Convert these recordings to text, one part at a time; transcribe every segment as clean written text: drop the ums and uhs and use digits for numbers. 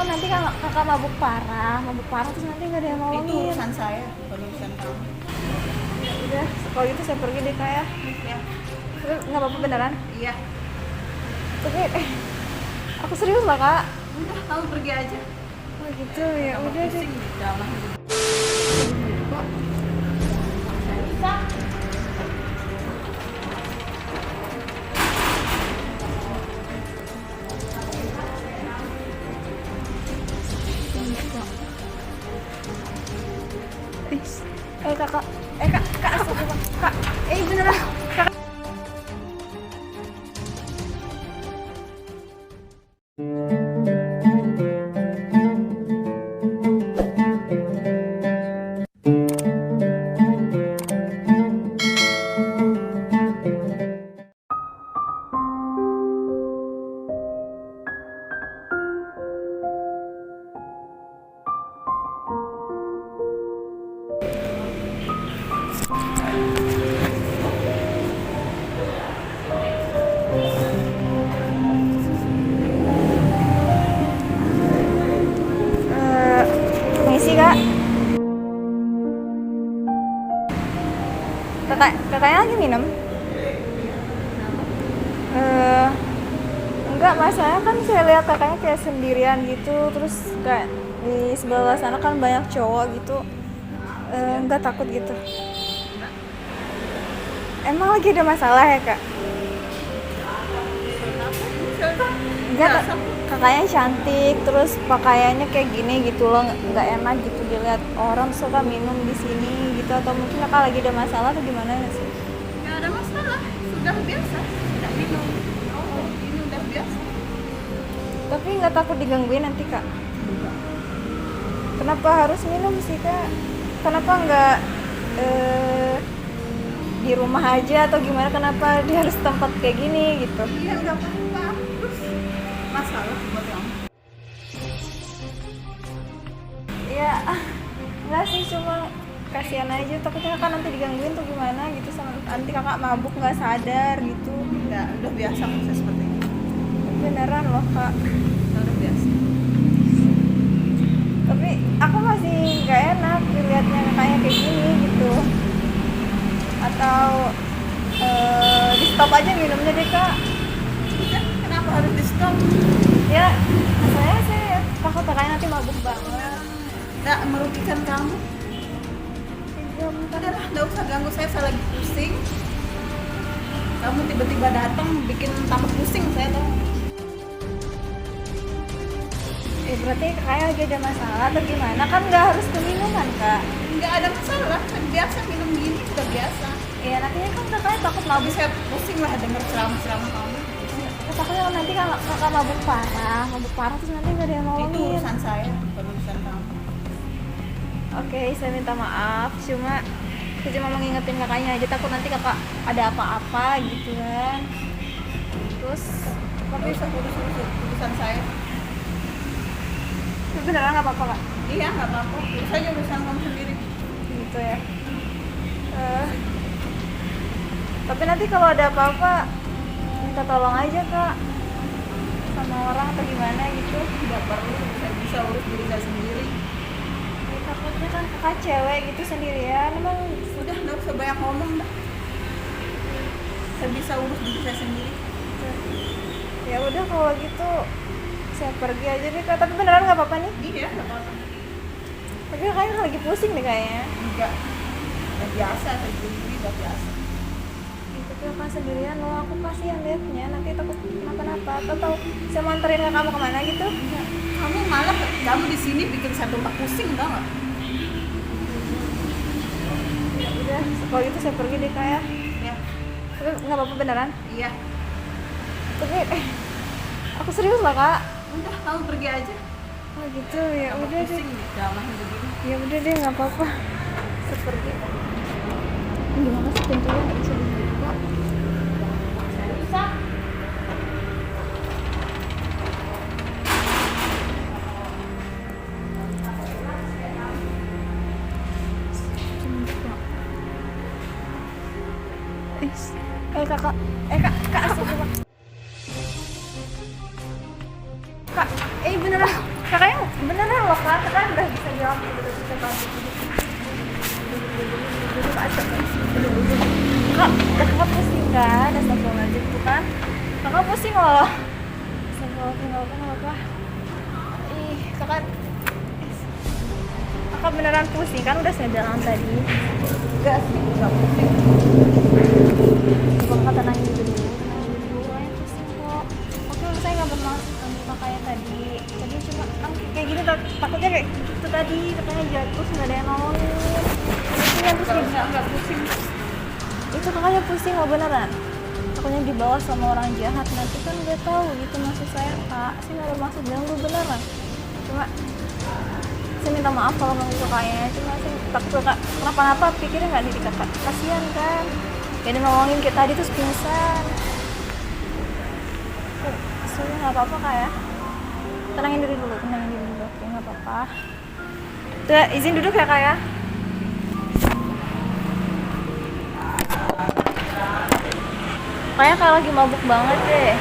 nanti kakak mabuk parah terus nanti nggak ada yang Itu nolongin. urusan saya, bukan urusan kamu. Ya udah, kalau gitu saya pergi deh kak ya. Ya, Tapi nggak apa-apa beneran. iya. Tapi aku serius lah kak. Udah, kamu pergi aja. Oh gitu ya Kamu udah deh. pusing di dalam. Kok Bisa. kakak kak astagfirullah. Kak beneran kak. Misi kak. Kakaknya lagi minum? Enggak, masalahnya kan saya lihat kakaknya kayak sendirian gitu, terus kayak di sebelah sana kan banyak cowok gitu. Enggak takut gitu? Emang lagi ada masalah ya kak? Enggak, kakaknya cantik, terus pakaiannya kayak gini gitu loh, nggak enak gitu dilihat orang suka minum di sini gitu, atau mungkin kakak lagi ada masalah atau gimana sih? Nggak ada masalah, sudah biasa. Tidak minum. Oh, ini udah biasa. Tapi nggak takut digangguin nanti kak? Kenapa harus minum sih kak? Kenapa nggak di rumah aja atau gimana? Kenapa dia harus tempat kayak gini gitu? Iya, nggak apa-apa. Terus masalah buat kamu. Ya nggak sih, cuma kasihan aja, takutnya kakak nanti digangguin tuh gimana gitu, sama nanti kakak mabuk nggak sadar gitu. Nggak, udah biasa proses seperti ini. Beneran loh kak. Udah biasa. Tapi aku masih nggak enak dilihatnya kakaknya kayak gini gitu. Atau di stop aja minumnya deh kak. Udah, kenapa harus di stop? Ya saya takut kakaknya nanti mabuk banget. Nggak merugikan kamu. Ya, bentar. Udah lah, nggak usah ganggu saya lagi pusing. Kamu tiba-tiba datang bikin tambah pusing saya tuh. Berarti kakaknya lagi ada masalah atau gimana? Kan nggak harus keminuman kak. Nggak ada masalah, kan biasa minum gini udah biasa. Iya, nantinya kan kakaknya takut Tapi mabuk. saya pusing lah denger ceramah-ceramah kamu. Takutnya nanti kan kakak mabuk parah terus nanti nggak ada yang Itu nolongin. urusan saya, bukan urusan kamu. Oke, saya minta maaf. Saya cuma mengingetin kakaknya aja, takut nanti kakak ada apa-apa gitu kan. Terus Tapi usah urusan saya. tapi beneran nggak apa-apa kak? Iya, nggak apa-apa. Urus aja urusan kamu sendiri. Gitu ya. Tapi nanti kalau ada apa-apa minta tolong aja kak sama orang atau gimana gitu. Nggak perlu, saya bisa urus diri saya sendiri. Ya, takutnya kan kakak cewek gitu sendirian, emang. Udah, nggak usah banyak ngomong dah. Saya bisa urus diri saya sendiri. Ya udah kalau gitu saya pergi aja deh kak. Tapi beneran nggak apa-apa nih? Iya, nggak apa-apa. Tapi kakaknya lagi pusing deh kayaknya. Enggak. Udah biasa, saya sendiri udah biasa. Tapi kakak sendirian loh, aku kasihan liatnya, nanti takut kenapa-napa. Atau saya mau anterin kakak kamu kemana gitu? Kamu malah kamu di sini bikin saya tambah pusing, tau nggak? Ya udah, kalau gitu saya pergi deh kak ya. Ya, Tapi nggak apa-apa beneran. iya. Tapi aku serius lah kak. Udah, kamu pergi aja. Oh gitu ya Tambah udah deh. pusing drama begini. Ya udah deh, nggak apa-apa. Saya pergi. Gimana sih pintunya nggak bisa dibuka? Bisa. Kakak, kak astagfirullah. Kak, beneran kakaknya beneran loh kak, kan udah bisa jawab gitu bisa kak. Kak, kakak pusing kan? Astagfirullahaladzim tuh kan. Kakak pusing loh. Astagfirullahaladzim, nggak apa-apa. Ih, kakak beneran pusing kan? Udah saya bilang tadi. Enggak sih, enggak pusing. Coba kakak tenangin dulu. Kakaknya pusing kok. Oke, saya nggak bermaksud sama kakaknya tadi. Tadi cuma kayak gini takutnya kayak gitu tadi. Kakaknya jatuh, nggak ada yang nolongin. Pusing terus Enggak pusing. itu kakaknya pusing loh beneran. Takutnya dibawa sama orang jahat nanti kan nggak tahu gitu maksud saya kak. Saya nggak bermaksud ganggu beneran. Cuma saya minta maaf kalau ganggu kakaknya. Cuma saya takut kakak kenapa-napa pikirnya nggak diri kakak. Kasian kan. Jadi nolongin kita tadi terus pingsan. Sudah nggak apa-apa kak ya. Tenangin diri dulu. Oke nggak apa-apa. Tuh izin duduk ya kak ya. Kayaknya kayak lagi mabuk banget deh.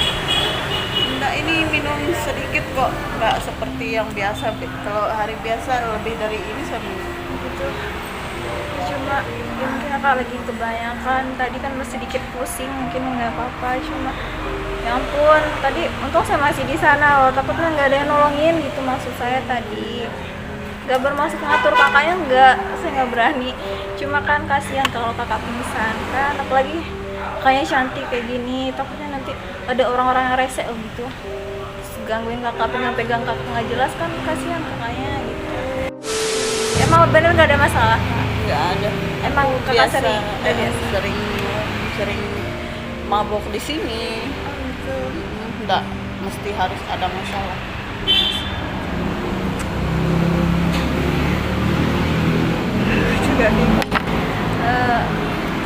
Enggak, ini minum sedikit kok, enggak seperti yang biasa. Kalau hari biasa lebih dari ini saya minum. Gitu. Cuma ya mungkin kakak lagi kebanyakan. Tadi kan masih sedikit pusing, mungkin nggak apa-apa. Cuma ya ampun, tadi untung saya masih di sana loh. Takutnya nggak ada yang nolongin gitu maksud saya tadi. Gak bermaksud ngatur kakaknya nggak, saya nggak berani. Cuma kan kasihan kalau kakak pingsan kan, apalagi kakaknya cantik kayak gini. Takutnya nanti ada orang-orang yang rese gitu. Terus gangguin kakak, pegang kakak nggak jelas kan, kasihan kakaknya gitu. Emang bener nggak ada masalah? Nggak ada. Emang kakak Biasa, sering? Udah biasa. sering mabok di sini. Gitu. Enggak mesti harus ada masalah. Juga bingung.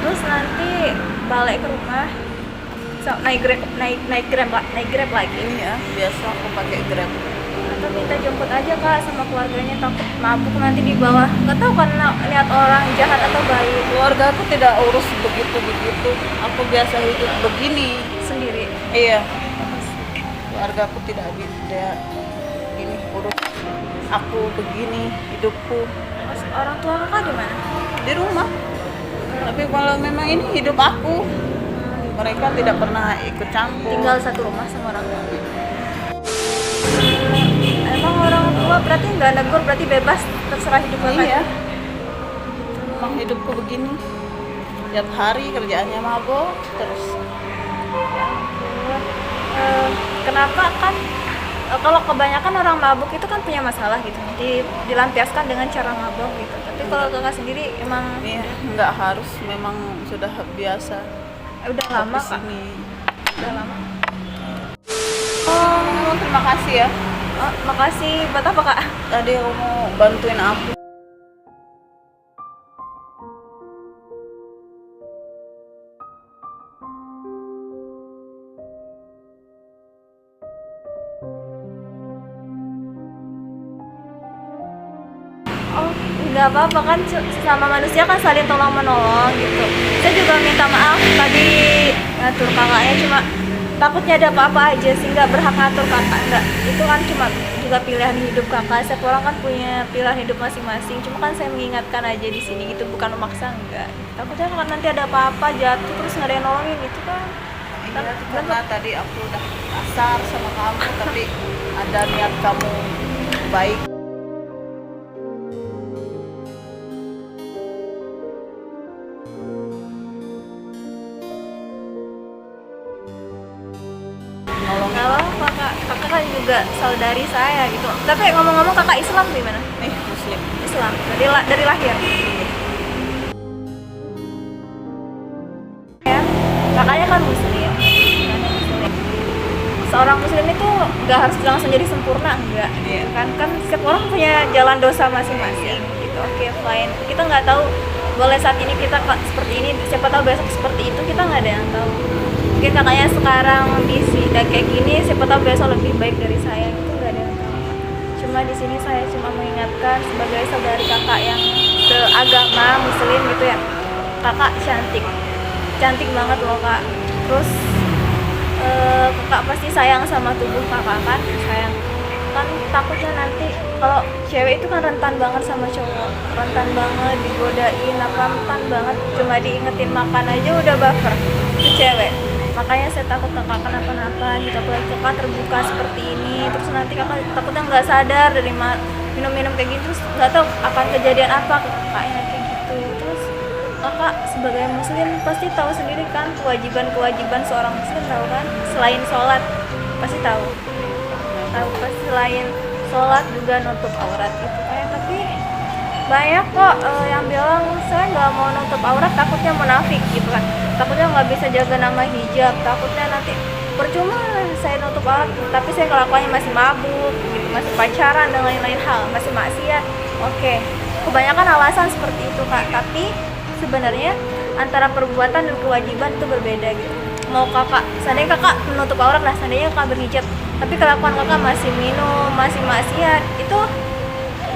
Terus nanti balik ke rumah naik grab lagi Iya, biasa aku pakai Grab. atau minta jemput aja kak sama keluarganya, takut mabuk nanti di bawah nggak tahu kan lihat orang jahat atau baik. Keluarga aku tidak urus begitu. Aku biasa hidup begini. Sendiri. Iya. Keluarga aku tidak ini urus. Aku begini hidupku Mas, orang tua kakak di mana? di rumah. Tapi kalau memang ini hidup aku, mereka tidak pernah ikut campur. Tinggal satu rumah sama orang tua. Emang orang tua berarti nggak negur, berarti bebas terserah hidup kakak. Iya. Memang hidupku begini. Tiap hari kerjaannya mabok terus. Kenapa kan kalau kebanyakan orang mabuk itu kan punya masalah gitu, dilampiaskan dengan cara mabuk gitu. Tapi kalau kakak sendiri emang Iya, nggak harus, memang sudah biasa. udah lama kak? Kesini. Udah lama. Oh, terima kasih ya. Oh, makasih. Buat apa kak? Tadi aku mau bantuin aku. Oh, nggak apa-apa kan, sesama manusia kan saling tolong menolong gitu. Saya juga minta maaf tadi ngatur kakaknya, cuma takutnya ada apa-apa aja sih, nggak berhak ngatur kakak, nggak. Itu kan cuma juga pilihan hidup kakak. Setiap orang kan punya pilihan hidup masing-masing. Cuma kan saya mengingatkan aja di sini gitu, bukan memaksa, enggak. Takutnya kan nanti ada apa-apa jatuh terus nggak ada yang nolongin gitu kan. Iya, karena tadi aku udah kasar sama kamu, tapi ada niat kamu baik. Nolongin Nggak apa-apa kakak kan juga saudari saya gitu. Tapi ngomong-ngomong kakak Islam gimana? nih muslim. Islam dari lahir. Ya, kakaknya kan muslim. Seorang muslim itu nggak harus langsung jadi sempurna, enggak. Iya. Kan setiap orang punya jalan dosa masing-masing. Gitu. Oke, fine. Kita nggak tahu, boleh saat ini kita seperti ini, siapa tahu besok seperti itu, kita nggak ada yang tahu. Mungkin kakaknya sekarang udah kayak gini, siapa tahu besok lebih baik dari saya, itu nggak ada yang tahu. Cuma di sini saya cuma mengingatkan sebagai saudari kakak yang seagama muslim gitu ya, kakak cantik banget loh kak. Terus kakak pasti sayang sama tubuh kakak kan, sayang. kan takutnya nanti kalau cewek itu kan rentan banget sama cowok, rentan banget digodain, apa rentan banget, cuma diingetin makan aja udah baper itu cewek. Makanya saya takut kakak kenapa-napa gitu, apalagi kakak terbuka seperti ini, terus nanti kakak takutnya nggak sadar dari minum-minum kayak gitu, terus nggak tahu akan kejadian apa ke kakaknya kayak gitu. Terus kakak sebagai muslim pasti tahu sendiri kan kewajiban seorang muslim, tahu kan, selain sholat pasti tahu pasti selain sholat juga nutup aurat gitu kayak. Tapi banyak kok yang bilang saya nggak mau nutup aurat takutnya munafik gitu kan, takutnya nggak bisa jaga nama hijab, takutnya nanti percuma saya nutup aurat tapi saya kelakuannya masih mabuk gitu, masih pacaran dan lain-lain hal, masih maksiat. Oke, kebanyakan alasan seperti itu kak, tapi sebenarnya antara perbuatan dan kewajiban itu berbeda gitu. Mau kakak, seandainya kakak menutup aurat lah, seandainya kakak berhijab tapi kelakuan kakak masih minum, masih maksiat, itu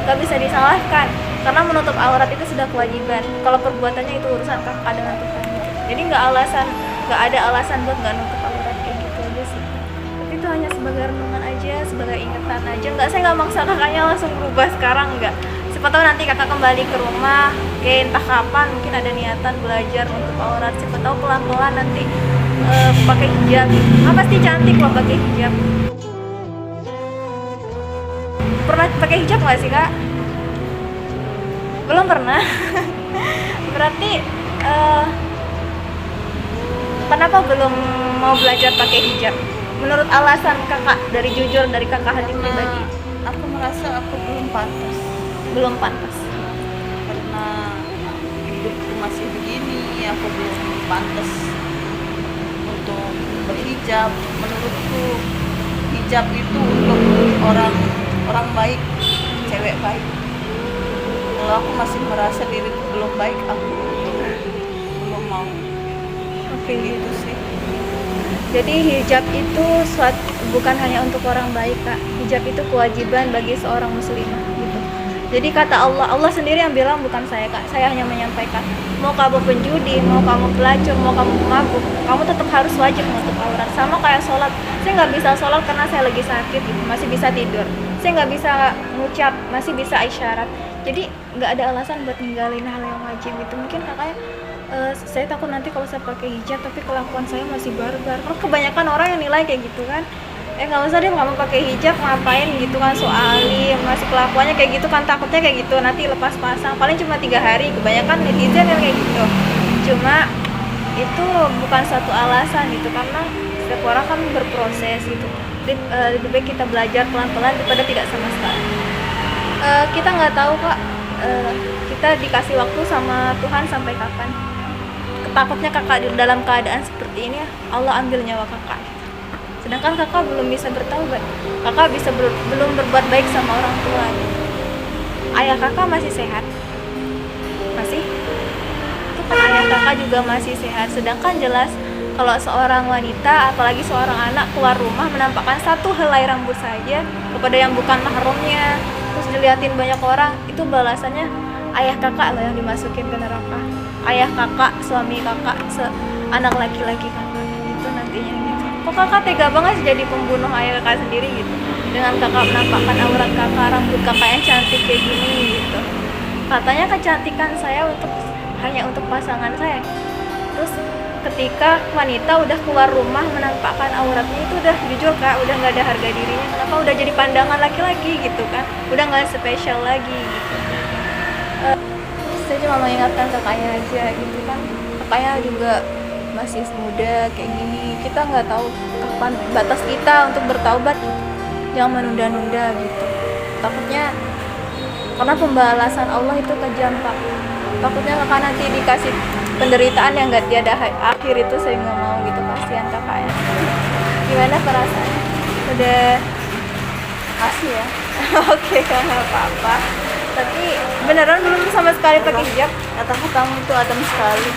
gak bisa disalahkan karena menutup aurat itu sudah kewajiban. Kalau perbuatannya itu urusan kakak dengan Tuhan gitu. Jadi gak ada alasan buat gak nutup aurat kayak gitu aja sih. Tapi itu hanya sebagai renungan aja, sebagai ingatan aja. Saya nggak maksa kakaknya langsung berubah sekarang, nggak. Siapa tahu nanti kakak kembali ke rumah, kayak entah kapan mungkin ada niatan belajar nutup aurat. Siapa tahu pelan-pelan nanti pakai hijab. Pasti cantik loh pakai hijab. Pernah pakai hijab nggak sih kak? Belum pernah. Berarti kenapa belum mau belajar pakai hijab? Menurut alasan kakak, dari jujur dari kakak hati pribadi. Aku merasa aku belum pantas. Belum pantas. Karena hidupku masih begini, aku belum pantas untuk berhijab. Menurutku hijab itu untuk orang baik, cewek baik. Kalau aku masih merasa diriku belum baik, aku belum mau. Oke, Gitu sih. Jadi hijab itu bukan hanya untuk orang baik kak. Hijab itu kewajiban bagi seorang muslimah gitu. Jadi kata Allah sendiri yang bilang, bukan saya kak. Saya hanya menyampaikan. Mau kamu penjudi, mau kamu pelacur, mau kamu mabuk, kamu tetap harus wajib menutup aurat. Sama kayak sholat. Saya nggak bisa sholat karena saya lagi sakit gitu, masih bisa tidur. Saya nggak bisa ngucap, masih bisa isyarat. Jadi nggak ada alasan buat ninggalin hal yang wajib gitu. Mungkin kakaknya saya takut nanti kalau saya pakai hijab tapi kelakuan saya masih barbar. Karena kebanyakan orang yang nilai kayak gitu kan, nggak usah deh kamu pakai hijab ngapain gitu kan, so alim, masih kelakuannya kayak gitu kan, takutnya kayak gitu nanti lepas pasang paling cuma 3 hari. Kebanyakan netizen yang kayak gitu. Cuma itu bukan satu alasan gitu, karena setiap orang kan berproses gitu. Lebih baik kita belajar pelan-pelan daripada tidak sama sekali. Kita nggak tahu kak, kita dikasih waktu sama Tuhan sampai kapan. Takutnya kakak dalam keadaan seperti ini Allah ambil nyawa kakak, sedangkan kakak belum bisa bertaubat, kakak belum berbuat baik sama orang tua. Ayah kakak masih sehat, masih itu kan ayah kakak juga masih sehat. Sedangkan jelas kalau seorang wanita, apalagi seorang anak keluar rumah menampakkan satu helai rambut saja kepada yang bukan mahramnya, terus dilihatin banyak orang, itu balasannya ayah kakak loh yang dimasukin ke neraka. Ayah kakak, suami kakak, anak laki-laki kakak itu nantinya gitu. Kok kakak tega banget jadi pembunuh ayah kakak sendiri gitu, dengan kakak menampakkan aurat kakak, rambut kakak yang cantik kayak gini gitu. Katanya kecantikan saya hanya untuk pasangan saya. Terus ketika wanita udah keluar rumah menampakkan auratnya, itu udah jujur kak, udah nggak ada harga dirinya. Kenapa udah jadi pandangan laki-laki gitu kan, udah nggak spesial lagi gitu. Saya cuma mengingatkan kakaknya aja gitu kan, kakaknya juga masih muda kayak gini, kita nggak tahu kapan batas kita untuk bertaubat gitu. Jangan menunda-nunda gitu, takutnya karena pembalasan Allah itu kejam pak. Takutnya kakak nanti dikasih penderitaan yang nggak tiada akhir, itu saya nggak mau gitu, kasihan kakaknya. Gimana perasaannya? Udah kasih ya? Oke, nggak apa-apa. Tapi beneran belum sama sekali pakai hijab? Kataku kamu itu adem sekali.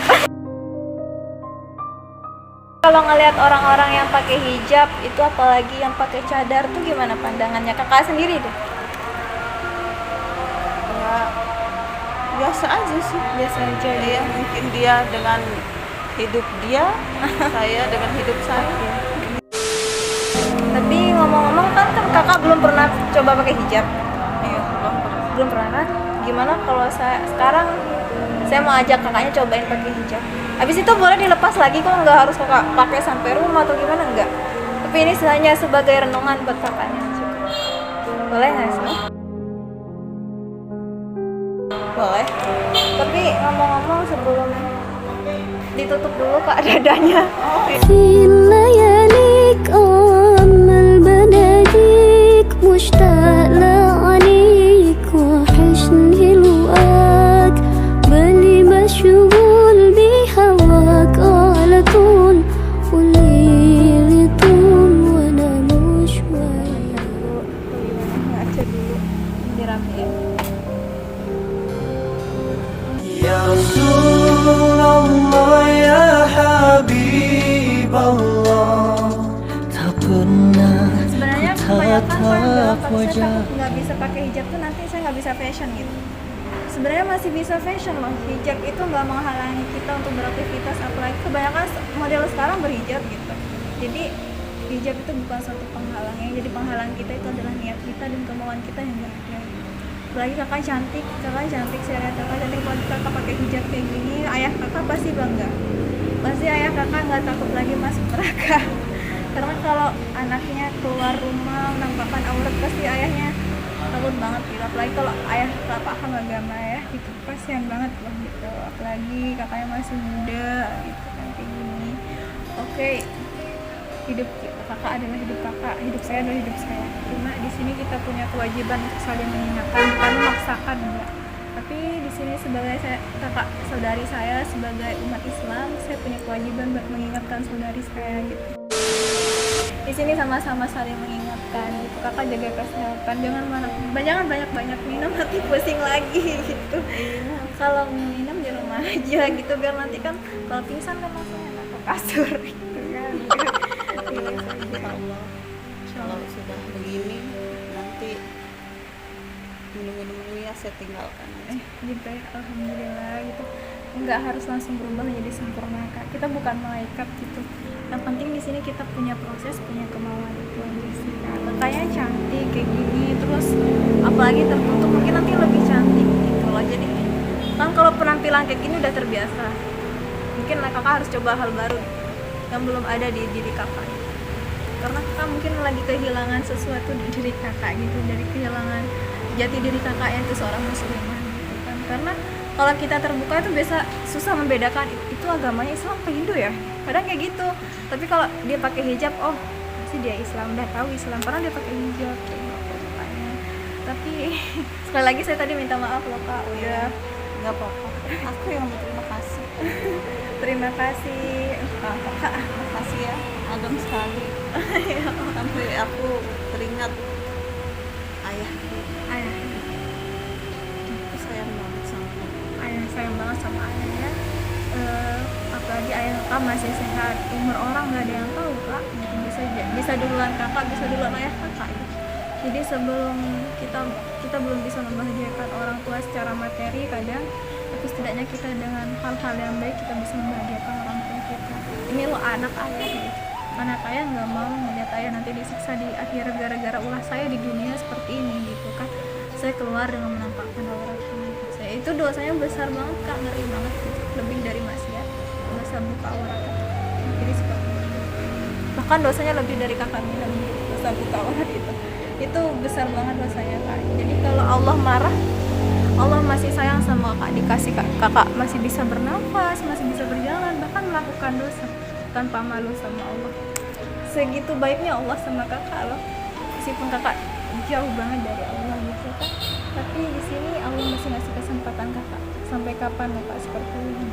Kalau ngelihat orang-orang yang pakai hijab itu, apalagi yang pakai cadar tuh, gimana pandangannya kakak sendiri deh? Ya, biasa aja sih. Biasa aja Ya, mungkin dia dengan hidup dia, saya dengan hidup saya. Tapi ngomong-ngomong kan kakak belum pernah coba pakai hijab. Iya, Belum pernah kan? Gimana kalau saya mau ajak kakaknya cobain pakai hijab. Habis itu boleh dilepas lagi kok, nggak harus kakak pakai sampai rumah atau gimana, enggak. Tapi ini hanya sebagai renungan buat kakaknya juga. Boleh nggak sih? Boleh. Tapi ngomong-ngomong sebelum ditutup dulu kak dadanya. في لياليك أمل بناديك مشتاق لعنيك وحشني لقاك بالي مشغول بهواك على طول والليل طول وأنا مش وياك. Ngaca dulu, diramein. Ya Rasulullah ya Habiballah, tak pernah Sebenarnya ku kebanyakan tatap orang bilang kalau saya wajah. takut nggak bisa pakai hijab tuh nanti saya nggak bisa fashion gitu. Sebenarnya masih bisa fashion loh. Hijab itu nggak menghalangi kita untuk beraktivitas, apalagi kebanyakan model sekarang berhijab gitu. Jadi hijab itu bukan suatu penghalang, yang jadi penghalang kita itu adalah niat kita dan kemauan kita yang nggak ada. Apalagi kakak cantik, saya lihat kakak cantik, kalau kakak pakai hijab kayak gini, ayah kakak pasti bangga. Pasti ayah kakak nggak takut lagi masuk neraka. Karena kalau anaknya keluar rumah menampakkan aurat, pasti ayahnya takut banget gitu. Apalagi kalau ayah kakak paham agama ya, itu kasihan banget loh gitu. Apalagi kakaknya masih muda gitu kan kayak gini. Oke, hidup kakak adalah hidup kakak, hidup saya adalah hidup saya. Cuma di sini kita punya kewajiban untuk saling mengingatkan, bukan memaksakan enggak. Tapi di sini sebagai kakak saudari saya, sebagai umat Islam, saya punya kewajiban buat mengingatkan saudari saya gitu. Di sini sama-sama saling mengingatkan gitu. Kakak jaga kesehatan, jangan banyak minum nanti pusing lagi gitu. Kalau minum di rumah aja gitu, biar nanti kan kalau pingsan kan langsung enak ke kasur gitu kan. insyaallah. Kalau sudah begini nanti minum-minum dulu ya, saya tinggalkan aja. Gitu ya, alhamdulillah gitu. Nggak harus langsung berubah menjadi sempurna kak. Kita bukan malaikat gitu. Yang penting di sini kita punya proses, punya kemauan itu aja sih kak. Makanya cantik kayak gini, terus apalagi tertutup mungkin nanti lebih cantik gitu loh. Jadi kan kalau penampilan kayak gini udah terbiasa. Mungkin kakak harus coba hal baru yang belum ada di diri kakak. Karena kakak mungkin lagi kehilangan sesuatu di diri kakak gitu, dari kehilangan jati diri kakak yang itu seorang muslimah gitu kan. Karena kalau kita terbuka itu biasa susah membedakan itu agamanya Islam atau Hindu ya, kadang kayak gitu. Tapi kalau dia pakai hijab, oh pasti dia Islam, udah tahu Islam karena dia pakai hijab kayak gitu makanya. Tapi sekali lagi saya tadi minta maaf loh kak, udah Nggak apa-apa, aku yang berterima kasih. terima kasih kak. Makasih ya, agam sekali. Sampai aku teringat ayahku. Ayah, Aku sayang banget sama dia. ayah sayang banget sama ayahnya. Apalagi ayah kakak masih sehat, umur orang nggak ada yang tahu kak. Bisa duluan kakak, bisa duluan ayah kakak gitu. Jadi sebelum kita belum bisa membahagiakan orang tua secara materi kadang, tapi setidaknya kita dengan hal-hal yang baik kita bisa membahagiakan orang tua kita. Ini lo anak ayah gitu. Anak ayah nggak mau melihat ayah nanti disiksa di akhir gara-gara ulah saya di dunia seperti ini gitu kan. Saya keluar dengan menampakkan aurat saya, itu dosanya besar banget kak, ngeri banget gitu. Lebih dari maksiat, dosa buka aurat. Jadi seperti itu. Bahkan dosanya lebih dari kakak minum, dosa buka aurat itu besar banget dosanya kak. Jadi kalau Allah marah, Allah masih sayang sama kakak, dikasih kakak masih bisa bernafas, masih bisa berjalan, bahkan melakukan dosa tanpa malu sama Allah. Segitu baiknya Allah sama kakak loh. Meskipun kakak jauh banget dari Allah gitu kan, tapi di sini Allah masih ngasih kesempatan kakak. Sampai kapan kakak seperti ini?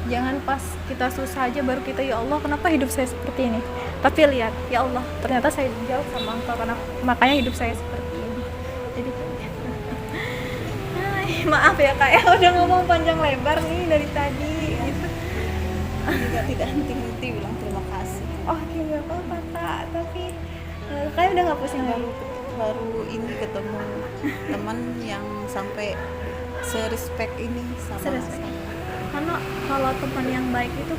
Jangan pas kita susah aja baru kita, ya Allah kenapa hidup saya seperti ini. Tapi lihat, ya Allah ternyata saya jauh sama engkau, karena makanya hidup saya seperti ini. Jadi maaf ya kak ya, udah ngomong panjang lebar nih dari tadi gitu. Tidak henti-henti bilang terima kasih. Oh tidak apa-apa kak, tapi kayak udah nggak pusing lagi. Baru ini ketemu teman yang sampai se-respect ini sama Serius. saya. Karena kalau teman yang baik itu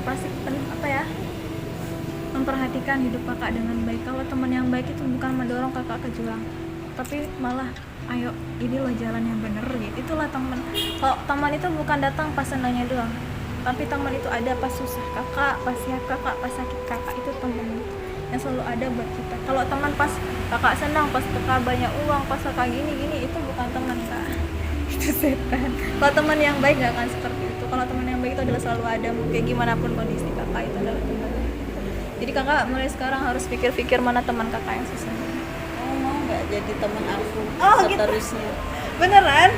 pasti apa ya, memperhatikan hidup kakak dengan baik. Kalau teman yang baik itu bukan mendorong kakak ke jurang, tapi malah ayo ini loh jalan yang bener gitu. Itulah teman. Kalau teman itu bukan datang pas senangnya doang, tapi teman itu ada pas susah kakak, pas sehat kakak, pas sakit kakak, itu teman yang selalu ada buat kita. Kalau teman pas kakak senang, pas kakak banyak uang, pas kakak gini itu bukan teman kak, itu setan. Kalau teman yang baik gak akan seperti itu. Kalau teman yang baik itu adalah selalu ada, kayak gimana pun kondisi kakak, itu adalah teman. Jadi kakak mulai sekarang harus pikir-pikir mana teman kakak yang susah. Kamu mau nggak jadi teman aku Oh, gitu. seterusnya? Beneran?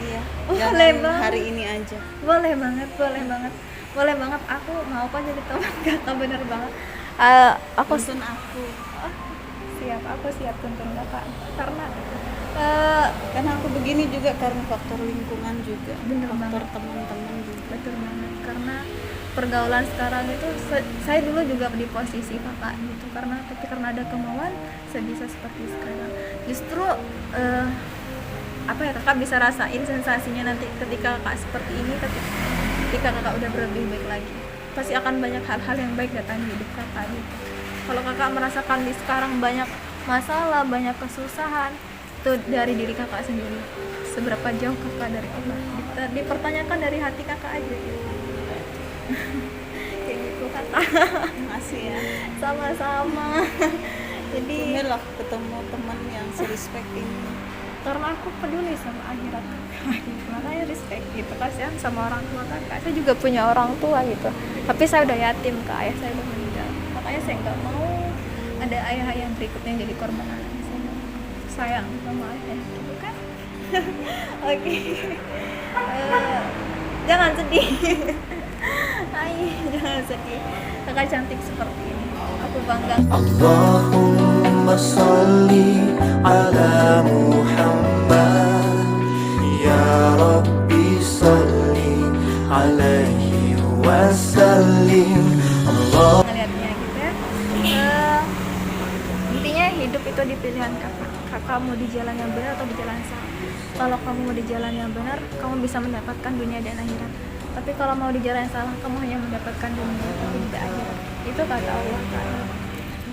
Iya. Oh, Jangan boleh banget. hari ini aja. Boleh banget, boleh banget, boleh banget. Aku mau kok jadi teman kakak, bener banget. Aku Tuntun aku. siap, aku siap tuntun kakak. Karena Karena aku begini juga karena faktor lingkungan juga. Bener faktor banget. teman-teman juga. betul banget. Karena pergaulan sekarang itu, saya dulu juga di posisi kakak gitu. Tapi karena ada kemauan, saya bisa seperti sekarang. Justru apa ya, kakak bisa rasain sensasinya nanti ketika kakak seperti ini, ketika kakak udah lebih baik lagi, pasti akan banyak hal-hal yang baik datang di hidup kakak gitu. Kalau kakak merasakan di sekarang banyak masalah, banyak kesusahan, itu dari diri kakak sendiri. Seberapa jauh kakak dari Allah, dipertanyakan dari hati kakak aja gitu. Kayak gitu kakak. Makasih ya. Sama-sama. Jadi Alhamdulillah ketemu teman yang serespek ini. karena aku peduli sama akhirat kakak gitu, makanya respect gitu. Kasihan sama orang tua kakak, saya juga punya orang tua gitu, tapi saya udah yatim kak, ayah saya udah meninggal, makanya saya nggak mau ada ayah yang berikutnya yang jadi korban anak saya. Sayang sama ayah gitu kan. Oke. Jangan sedih. Jangan sedih, kakak cantik seperti ini, aku bangga. Allahumma salli ala Muhammad, ya Rabbi salli alaihi wasallim. Allah. Ngeliatnya gitu ya. Intinya hidup itu di pilihan kakak mau di jalan yang benar atau di jalan yang salah. Kalau kamu mau di jalan yang benar, kamu bisa mendapatkan dunia dan akhirat. Tapi kalau mau di jalan yang salah, kamu hanya mendapatkan dunia tapi tidak akhirat. Itu kata Allah kan.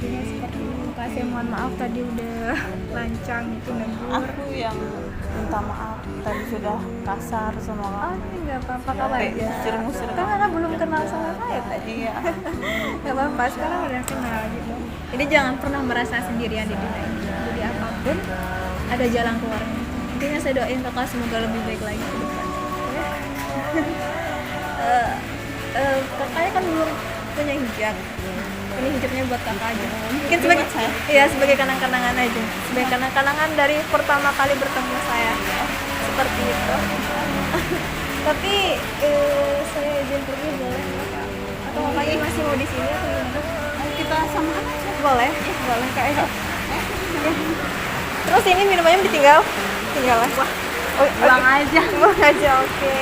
Intinya seperti itu. Makasih, mohon maaf tadi udah lancang itu negur. Aku yang minta maaf tadi sudah kasar sama Oh, kamu. ini nggak apa-apa, kamu Kayak aja. musir-musir Kan kakak belum kenal sama saya tadi. Iya. Gak apa-apa, sekarang udah kenal gitu. Jadi jangan pernah merasa sendirian di dunia ini. Jadi apapun ada jalan keluarnya. Intinya saya doain kakak semoga lebih baik lagi ke depan. Kakaknya kan belum punya hijab. Ini hijabnya buat kakak aja. Mungkin sebagai sebagai kenang-kenangan aja. Sebagai kenang-kenangan dari pertama kali bertemu saya. Seperti itu. Tapi saya izin pergi boleh nggak kak? Atau kakaknya masih mau di sini atau gimana? Kita sama aja. Boleh kak ya. Terus ini minumannya ditinggal lah. Pulang aja. Pulang aja, oke.